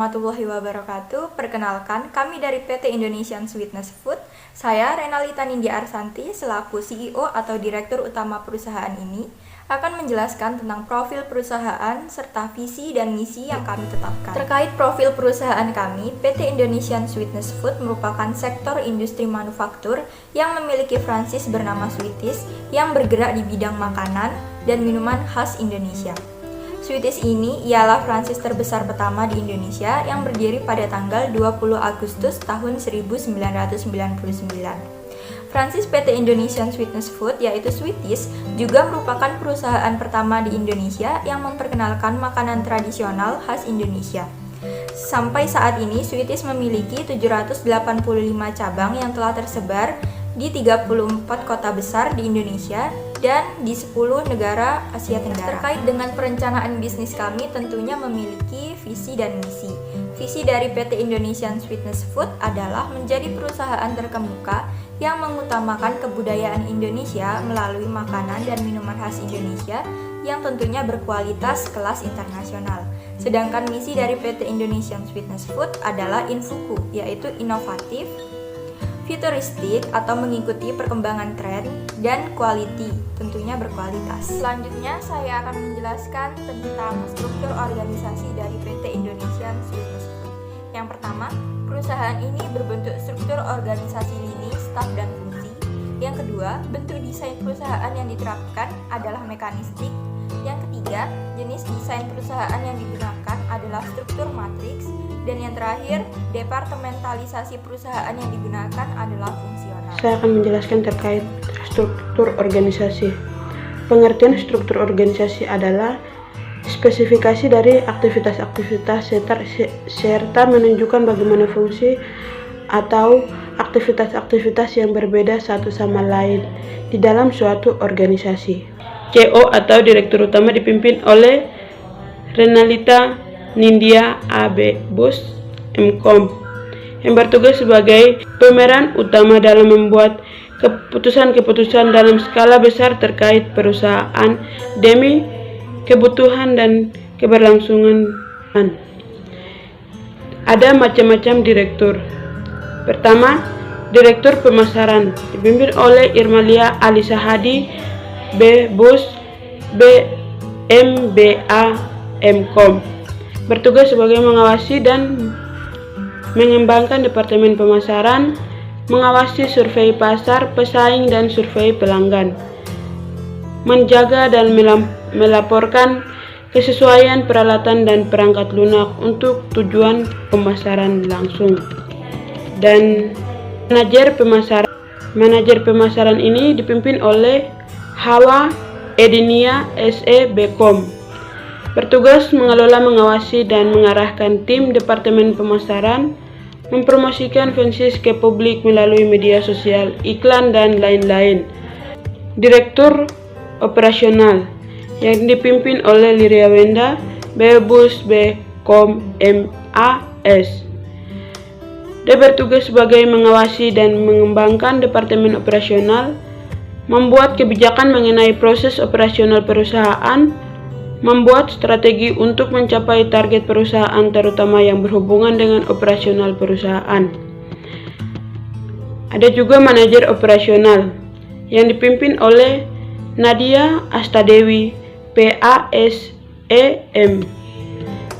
warahmatullahi wabarakatuh. Perkenalkan, kami dari PT Indonesian Sweetness Food. Saya Renalita Nindya Arsanti selaku CEO atau Direktur Utama perusahaan ini akan menjelaskan tentang profil perusahaan serta visi dan misi yang kami tetapkan. Terkait profil perusahaan kami, PT Indonesian Sweetness Food merupakan sektor industri manufaktur yang memiliki franchise bernama Sweeties yang bergerak di bidang makanan dan minuman khas Indonesia. Sweeties ini ialah franchise terbesar pertama di Indonesia yang berdiri pada tanggal 20 Agustus tahun 1999. Franchise PT Indonesian Sweetness Food yaitu Sweeties juga merupakan perusahaan pertama di Indonesia yang memperkenalkan makanan tradisional khas Indonesia. Sampai saat ini Sweeties memiliki 785 cabang yang telah tersebar di 34 kota besar di Indonesia dan di 10 negara Asia Tenggara. Terkait dengan perencanaan bisnis kami tentunya memiliki visi dan misi. Visi dari PT Indonesian Sweetness Food adalah menjadi perusahaan terkemuka yang mengutamakan kebudayaan Indonesia melalui makanan dan minuman khas Indonesia yang tentunya berkualitas kelas internasional. Sedangkan misi dari PT Indonesian Sweetness Food adalah Infuku, yaitu inovatif, futuristik atau mengikuti perkembangan tren, dan quality, tentunya berkualitas. Selanjutnya saya akan menjelaskan tentang struktur organisasi dari PT Indonesian Sweetness Food. Yang pertama, perusahaan ini berbentuk struktur organisasi lini, staf, dan fungsi. Yang kedua, bentuk desain perusahaan yang diterapkan adalah mekanistik. Yang ketiga, jenis desain perusahaan yang digunakan adalah struktur matriks. Dan yang terakhir, departementalisasi perusahaan yang digunakan adalah fungsional. Saya akan menjelaskan terkait struktur organisasi. Pengertian struktur organisasi adalah spesifikasi dari aktivitas-aktivitas serta menunjukkan bagaimana fungsi atau aktivitas-aktivitas yang berbeda satu sama lain di dalam suatu organisasi. CEO atau Direktur Utama dipimpin oleh Renalita Nindya A.B.Bus M.Com yang bertugas sebagai pemeran utama dalam membuat keputusan-keputusan dalam skala besar terkait perusahaan demi kebutuhan dan keberlangsungan. Ada macam-macam direktur. Pertama, Direktur Pemasaran dipimpin oleh Irmalia Alisa Hadi B.Bus B.M.B.A. M.Com, bertugas sebagai mengawasi dan mengembangkan Departemen Pemasaran, mengawasi survei pasar, pesaing, dan survei pelanggan, menjaga dan melaporkan kesesuaian peralatan dan perangkat lunak untuk tujuan pemasaran langsung. Dan manajer pemasaran ini dipimpin oleh Hawa Edinia S.E. Bekom, bertugas mengelola, mengawasi, dan mengarahkan tim Departemen Pemasaran, mempromosikan franchise ke publik melalui media sosial, iklan, dan lain-lain. Direktur Operasional yang dipimpin oleh Liria Wenda B.Bus B.Com M.A.S. Dia bertugas sebagai mengawasi dan mengembangkan Departemen Operasional, membuat kebijakan mengenai proses operasional perusahaan, membuat strategi untuk mencapai target perusahaan terutama yang berhubungan dengan operasional perusahaan. Ada juga manajer operasional yang dipimpin oleh Nadia Astadewi PASEM,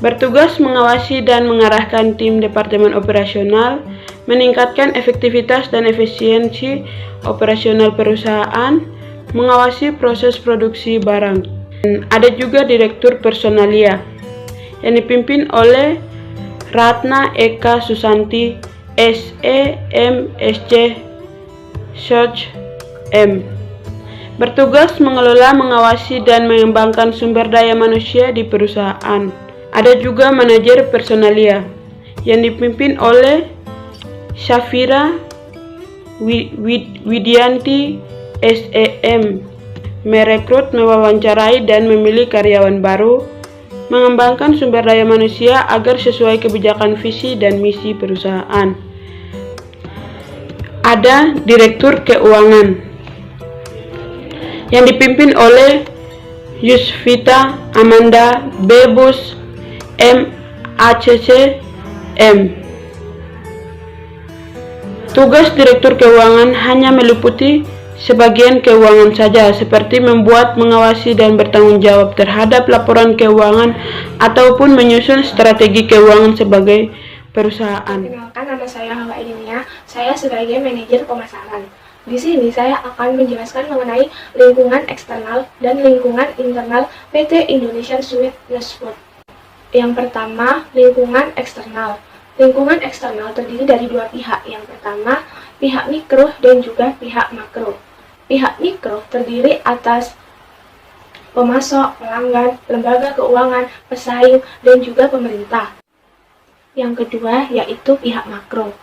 bertugas mengawasi dan mengarahkan tim Departemen Operasional, meningkatkan efektivitas dan efisiensi operasional perusahaan, mengawasi proses produksi barang. Ada juga Direktur Personalia yang dipimpin oleh Ratna Eka Susanti S.E.M.Sc. Search M, bertugas mengelola, mengawasi, dan mengembangkan sumber daya manusia di perusahaan. Ada juga manajer personalia yang dipimpin oleh Syafira Widianti S.E.M, merekrut, mewawancarai, dan memilih karyawan baru, mengembangkan sumber daya manusia agar sesuai kebijakan visi dan misi perusahaan. Ada Direktur Keuangan yang dipimpin oleh Yusvita Amanda B.Bus M.ACC M. Tugas Direktur Keuangan hanya meliputi sebagian keuangan saja, seperti membuat, mengawasi, dan bertanggung jawab terhadap laporan keuangan ataupun menyusun strategi keuangan sebagai perusahaan. Perkenalkan, nama saya Hawa Edinia. Saya sebagai manajer pemasaran. Di sini saya akan menjelaskan mengenai lingkungan eksternal dan lingkungan internal PT Indonesian Sweetness Food. Yang pertama, lingkungan eksternal. Lingkungan eksternal terdiri dari dua pihak. Yang pertama, pihak mikro dan juga pihak makro. Pihak mikro terdiri atas pemasok, pelanggan, lembaga keuangan, pesaing, dan juga pemerintah. Yang kedua yaitu pihak makro,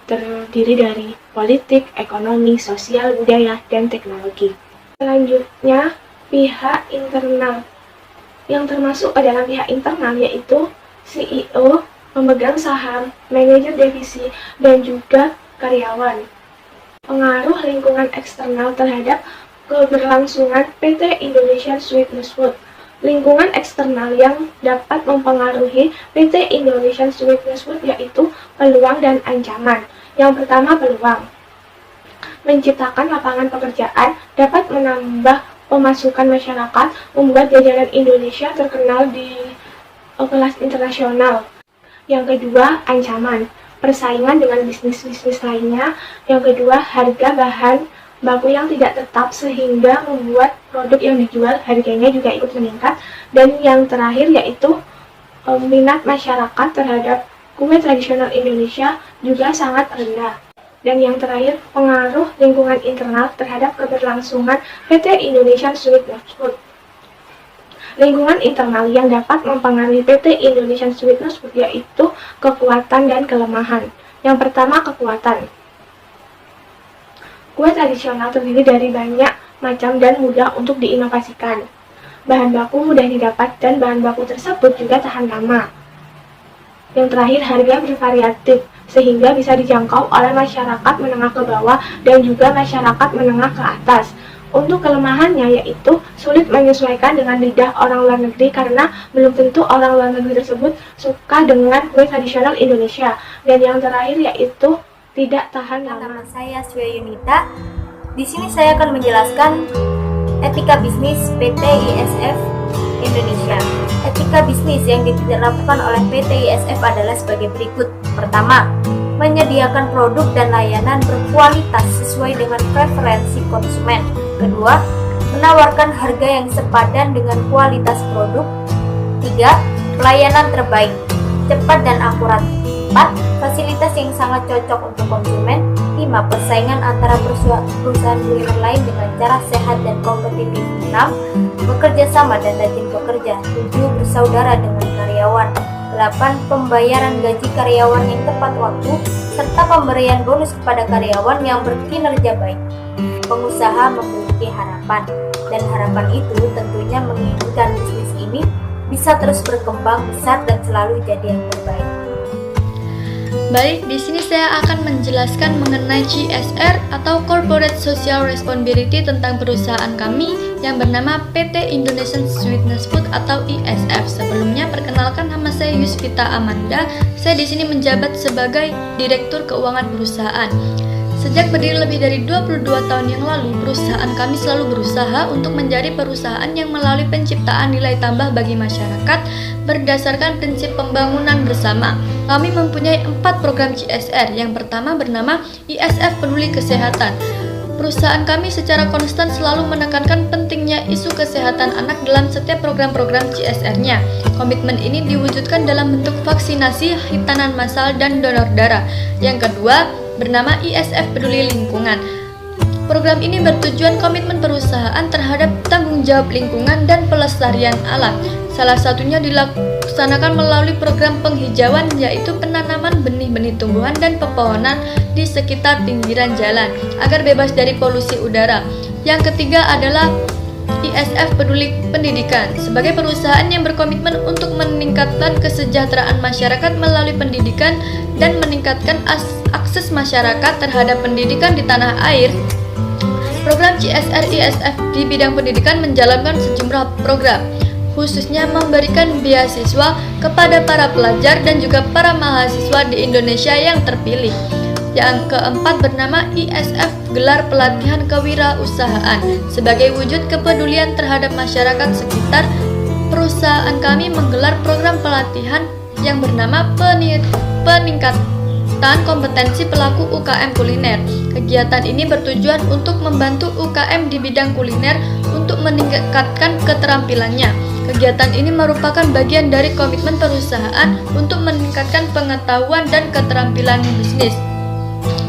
terdiri dari politik, ekonomi, sosial, budaya, dan teknologi. Selanjutnya, pihak internal. Yang termasuk ke dalam pihak internal yaitu CEO, pemegang saham, manajer divisi, dan juga karyawan. Pengaruh lingkungan eksternal terhadap keberlangsungan PT Indonesian Sweetness Food. Lingkungan eksternal yang dapat mempengaruhi PT Indonesian Sweetness Food yaitu peluang dan ancaman. Yang pertama, peluang. Menciptakan lapangan pekerjaan, dapat menambah pemasukan masyarakat, membuat jajanan Indonesia terkenal di kelas internasional. Yang kedua, ancaman. Persaingan dengan bisnis-bisnis lainnya. Yang kedua, harga bahan baku yang tidak tetap sehingga membuat produk yang dijual harganya juga ikut meningkat. Dan yang terakhir yaitu minat masyarakat terhadap kue tradisional Indonesia juga sangat rendah. Dan yang terakhir, pengaruh lingkungan internal terhadap keberlangsungan PT Indonesian Sweetness Food. Lingkungan internal yang dapat mempengaruhi PT Indonesian Sweetness Food yaitu kekuatan dan kelemahan. Yang pertama, kekuatan. Kue tradisional terdiri dari banyak macam dan mudah untuk diinovasikan. Bahan baku mudah didapat dan bahan baku tersebut juga tahan lama. Yang terakhir, harga bervariatif sehingga bisa dijangkau oleh masyarakat menengah ke bawah dan juga masyarakat menengah ke atas. Untuk kelemahannya yaitu sulit menyesuaikan dengan lidah orang luar negeri karena belum tentu orang luar negeri tersebut suka dengan kue tradisional Indonesia. Dan yang terakhir yaitu tidak tahan lama. Nama saya Swea Yunita. Di sini saya akan menjelaskan etika bisnis PT ISF Indonesia. Etika bisnis yang diterapkan oleh PT ISF adalah sebagai berikut. Pertama, menyediakan produk dan layanan berkualitas sesuai dengan preferensi konsumen. Kedua, menawarkan harga yang sepadan dengan kualitas produk. Tiga, pelayanan terbaik, cepat dan akurat. 4. Fasilitas yang sangat cocok untuk konsumen. 5. Persaingan antara perusahaan kuliner lain dengan cara sehat dan kompetitif. 6. Bekerja sama dan rajin bekerja. 7. Bersaudara dengan karyawan. 8. Pembayaran gaji karyawan yang tepat waktu, serta pemberian bonus kepada karyawan yang berkinerja baik. Pengusaha memiliki harapan, dan harapan itu tentunya menginginkan bisnis ini bisa terus berkembang besar dan selalu jadi yang terbaik. Baik, di sini saya akan menjelaskan mengenai CSR atau Corporate Social Responsibility tentang perusahaan kami yang bernama PT Indonesian Sweetness Food atau ISF. Sebelumnya, perkenalkan nama saya Yusvita Amanda. Saya di sini menjabat sebagai Direktur Keuangan Perusahaan. Sejak berdiri lebih dari 22 tahun yang lalu, perusahaan kami selalu berusaha untuk menjadi perusahaan yang melalui penciptaan nilai tambah bagi masyarakat berdasarkan prinsip pembangunan bersama. Kami mempunyai 4 program CSR. Yang pertama bernama ISF Peduli Kesehatan. Perusahaan kami secara konstan selalu menekankan pentingnya isu kesehatan anak dalam setiap program-program CSR-nya. Komitmen ini diwujudkan dalam bentuk vaksinasi, hitanan massal, dan donor darah. Yang kedua bernama ISF Peduli Lingkungan. Program ini bertujuan komitmen perusahaan terhadap tanggung jawab lingkungan dan pelestarian alam. Salah satunya dilaksanakan melalui program penghijauan, yaitu penanaman benih-benih tumbuhan dan pepohonan di sekitar pinggiran jalan agar bebas dari polusi udara. Yang ketiga adalah ISF Peduli Pendidikan. Sebagai perusahaan yang berkomitmen untuk meningkatkan kesejahteraan masyarakat melalui pendidikan dan meningkatkan akses masyarakat terhadap pendidikan di tanah air, program CSR ISF di bidang pendidikan menjalankan sejumlah program. khususnya memberikan beasiswa kepada para pelajar dan juga para mahasiswa di Indonesia yang terpilih. Yang keempat bernama ISF, Gelar Pelatihan Kewirausahaan. Sebagai wujud kepedulian terhadap masyarakat sekitar, perusahaan kami menggelar program pelatihan yang bernama peningkatan kompetensi pelaku UKM kuliner. Kegiatan ini bertujuan untuk membantu UKM di bidang kuliner untuk meningkatkan keterampilannya. Kegiatan ini merupakan bagian dari komitmen perusahaan untuk meningkatkan pengetahuan dan keterampilan bisnis,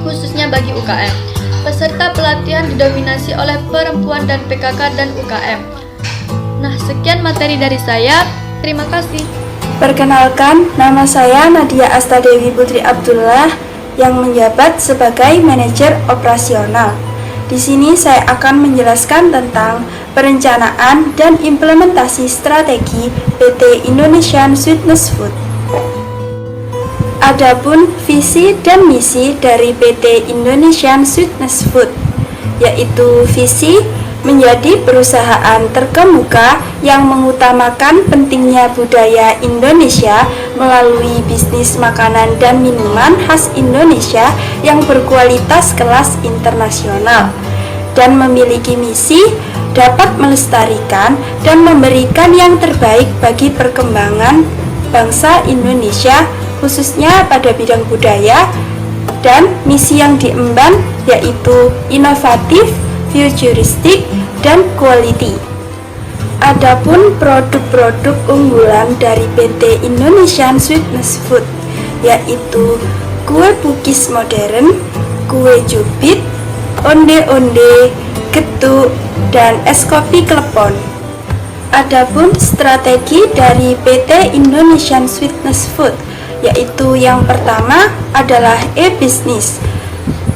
khususnya bagi UKM. Peserta pelatihan didominasi oleh perempuan dan PKK dan UKM. Nah, sekian materi dari saya. Terima kasih. Perkenalkan, nama saya Nadia Astadewi Putri Abdullah yang menjabat sebagai manajer operasional. Di sini saya akan menjelaskan tentang perencanaan dan implementasi strategi PT Indonesian Sweetness Food. Adapun visi dan misi dari PT Indonesian Sweetness Food, yaitu visi menjadi perusahaan terkemuka yang mengutamakan pentingnya budaya Indonesia melalui bisnis makanan dan minuman khas Indonesia yang berkualitas kelas internasional, dan memiliki misi dapat melestarikan dan memberikan yang terbaik bagi perkembangan bangsa Indonesia khususnya pada bidang budaya, dan misi yang diemban yaitu inovatif, futuristik, dan quality. Adapun produk-produk unggulan dari PT Indonesian Sweetness Food yaitu kue pukis modern, kue cubit, onde-onde, getuk, dan es kopi klepon. Adapun strategi dari PT Indonesian Sweetness Food yaitu yang pertama adalah e-business.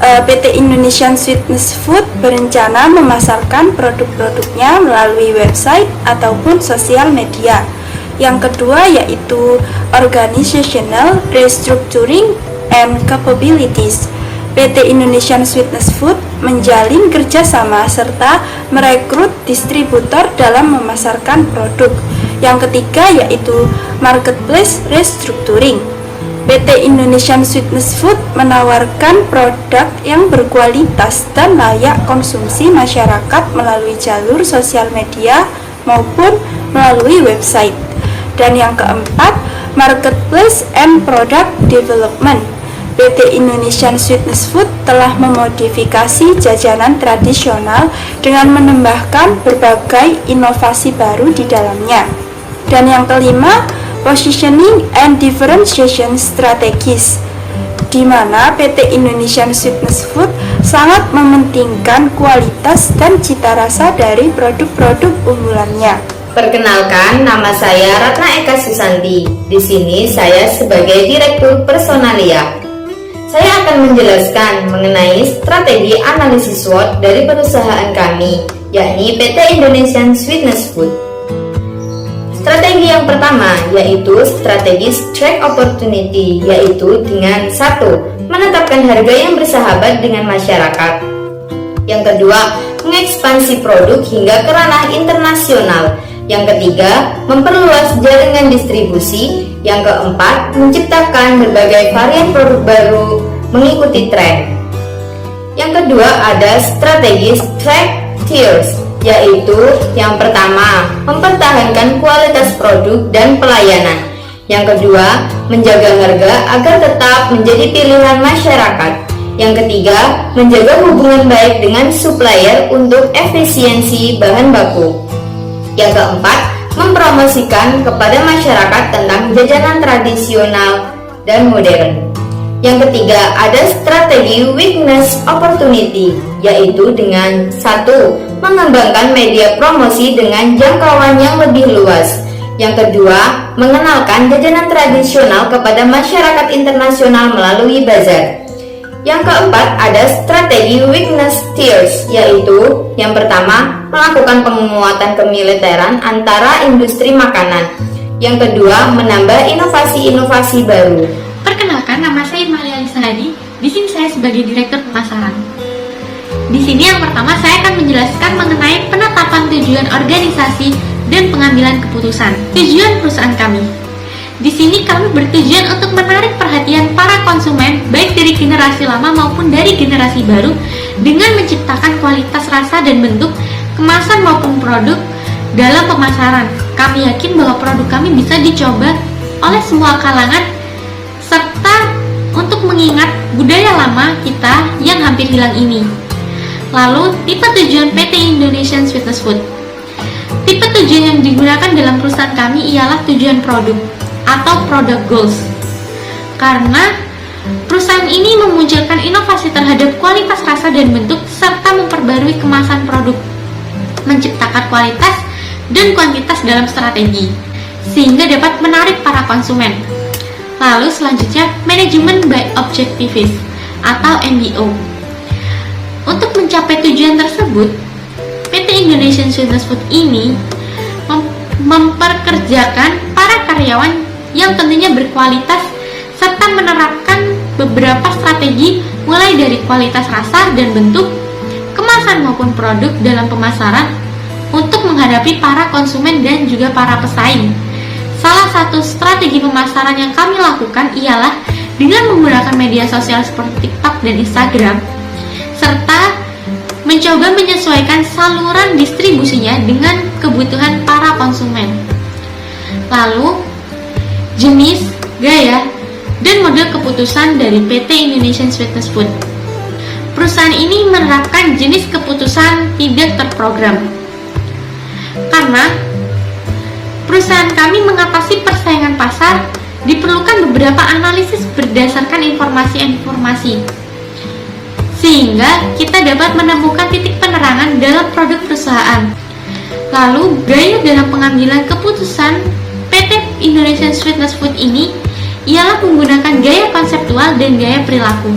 PT Indonesian Sweetness Food berencana memasarkan produk-produknya melalui website ataupun sosial media. Yang kedua yaitu organizational restructuring and capabilities. PT Indonesian Sweetness Food menjalin kerjasama serta merekrut distributor dalam memasarkan produk. Yang ketiga yaitu marketplace restructuring. PT Indonesian Sweetness Food menawarkan produk yang berkualitas dan layak konsumsi masyarakat melalui jalur sosial media maupun melalui website. Dan yang keempat, marketplace and product development. PT Indonesian Sweetness Food telah memodifikasi jajanan tradisional dengan menambahkan berbagai inovasi baru di dalamnya. Dan yang kelima, positioning and differentiation strategies, di mana PT Indonesian Sweetness Food sangat mementingkan kualitas dan cita rasa dari produk-produk unggulannya. Perkenalkan, nama saya Ratna Eka Susanti. Di sini saya sebagai Direktur Personalia. Saya akan menjelaskan mengenai strategi analisis SWOT dari perusahaan kami, yakni PT Indonesian Sweetness Food. Strategi yang pertama yaitu strategi track opportunity, yaitu dengan 1. Menetapkan harga yang bersahabat dengan masyarakat. Yang kedua, mengekspansi produk hingga ke ranah internasional. Yang ketiga, memperluas jaringan distribusi. Yang keempat, menciptakan berbagai varian produk baru mengikuti tren. Yang kedua ada strategi track tiers, yaitu yang pertama, mempertahankan kualitas produk dan pelayanan. Yang kedua, menjaga harga agar tetap menjadi pilihan masyarakat. Yang ketiga, menjaga hubungan baik dengan supplier untuk efisiensi bahan baku. Yang keempat, mempromosikan kepada masyarakat tentang jajanan tradisional dan modern. Yang ketiga, ada strategi weakness opportunity, yaitu dengan 1. Mengembangkan media promosi dengan jangkauan yang lebih luas. Yang kedua, mengenalkan jajanan tradisional kepada masyarakat internasional melalui bazar. Yang keempat, ada strategi weakness tiers, yaitu yang pertama, melakukan penguatan kemiliteran antara industri makanan. Yang kedua, menambah inovasi-inovasi baru. Perkenalkan, nama saya Malia Lisanadi. Di sini saya sebagai Direktur Pemasaran. Di sini yang pertama saya akan menjelaskan mengenai penetapan tujuan organisasi dan pengambilan keputusan. Tujuan perusahaan kami. Di sini kami bertujuan untuk menarik perhatian para konsumen baik dari generasi lama maupun dari generasi baru dengan menciptakan kualitas rasa dan bentuk, kemasan maupun produk dalam pemasaran. Kami yakin bahwa produk kami bisa dicoba oleh semua kalangan serta untuk mengingat budaya lama kita yang hampir hilang ini. Lalu, tipe tujuan PT Indonesian Sweetness Food. Tipe tujuan yang digunakan dalam perusahaan kami ialah tujuan produk atau product goals. Karena perusahaan ini memunculkan inovasi terhadap kualitas rasa dan bentuk serta memperbarui kemasan produk, menciptakan kualitas dan kuantitas dalam strategi sehingga dapat menarik para konsumen. Lalu selanjutnya, manajemen by objectives atau MBO. Untuk mencapai tujuan tersebut, PT Indonesian Sweetness Food ini memperkerjakan para karyawan yang tentunya berkualitas serta menerapkan beberapa strategi mulai dari kualitas rasa dan bentuk, kemasan maupun produk dalam pemasaran untuk menghadapi para konsumen dan juga para pesaing. Salah satu strategi pemasaran yang kami lakukan ialah dengan menggunakan media sosial seperti TikTok dan Instagram, serta mencoba menyesuaikan saluran distribusinya dengan kebutuhan para konsumen. Lalu, jenis, gaya, dan model keputusan dari PT Indonesian Sweetness Food. Perusahaan ini menerapkan jenis keputusan tidak terprogram. Karena perusahaan kami mengatasi persaingan pasar, diperlukan beberapa analisis berdasarkan informasi-informasi, sehingga kita dapat menemukan titik penerangan dalam produk perusahaan. Lalu, gaya dalam pengambilan keputusan PT Indonesian Sweetness Food ini ialah menggunakan gaya konseptual dan gaya perilaku.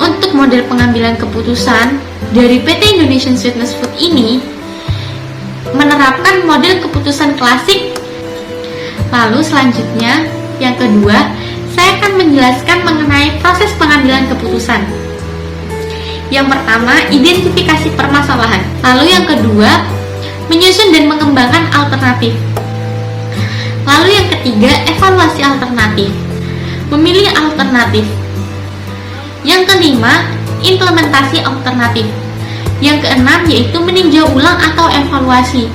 Untuk model pengambilan keputusan dari PT Indonesian Sweetness Food ini menerapkan model keputusan klasik. Lalu selanjutnya, yang kedua, saya akan menjelaskan mengenai proses pengambilan keputusan. Yang pertama, identifikasi permasalahan. Lalu yang kedua, menyusun dan mengembangkan alternatif. Lalu yang ketiga, evaluasi alternatif. Memilih alternatif. Yang kelima, implementasi alternatif. Yang keenam yaitu meninjau ulang atau evaluasi.